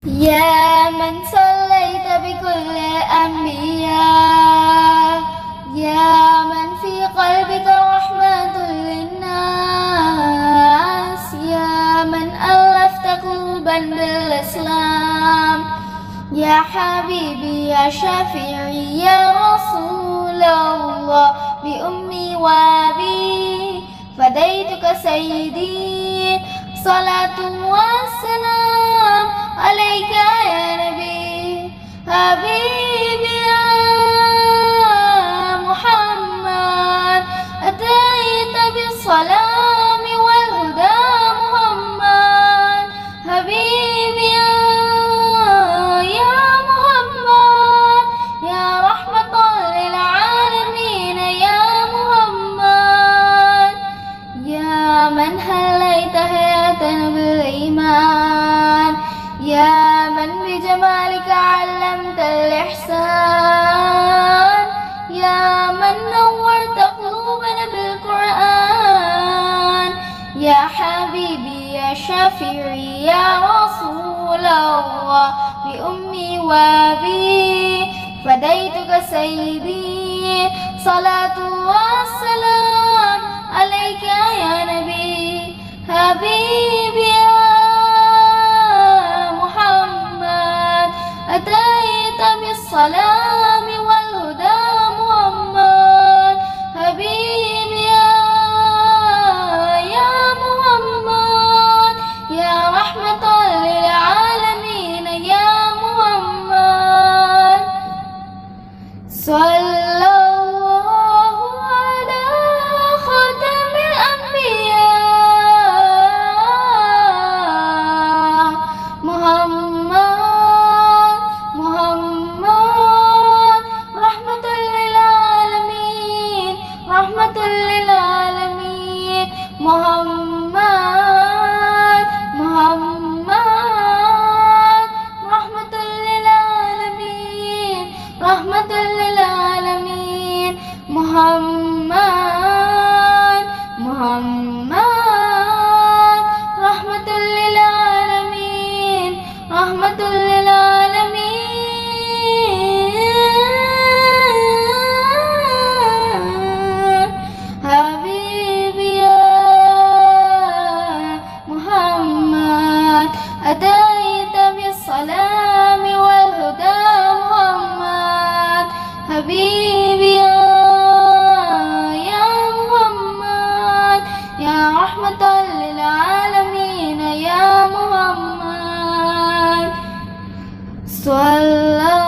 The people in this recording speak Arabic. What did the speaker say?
يا من صليت بكل الأنبياء، يا من في قلبك رحمة للناس، يا من ألفت قلوبا بالإسلام، يا حبيبي يا شفيعي يا رسول الله، بأمي وأبي فديتك سيدي، صلاة والسلام عليك يا نبي حبيبي يا محمد، أتيت بالسلام والهدى محمد، حبيبي يا محمد، يا رحمة للعالمين يا محمد، يا من هليت حياتنا بالإيمان، يا من بجمالك علمت الإحسان، يا من نورت قلوبنا بالقرآن، يا حبيبي يا شفيعي يا رسول الله، بأمي وأبي فديتك سيدي، صلاة والسلام عليك يا نبي حبيبي يا محمد، أتيت بالسلام والهدى محمد، حبيبي يا محمد، يا رحمة للعالمين يا محمد، صلى الله على خاتم الأنبياء محمد، رحمة للعالمين، رحمة للعالمين، محمد رحمة للعالمين، رحمة للعالمين، محمد رحمة للعالمين، رحمة للعالمين، حبيبي يا محمد، أتيت بالسلام والهدى محمد، حبيبي يا محمد، يا رحمة للعالمين يا محمد، صلى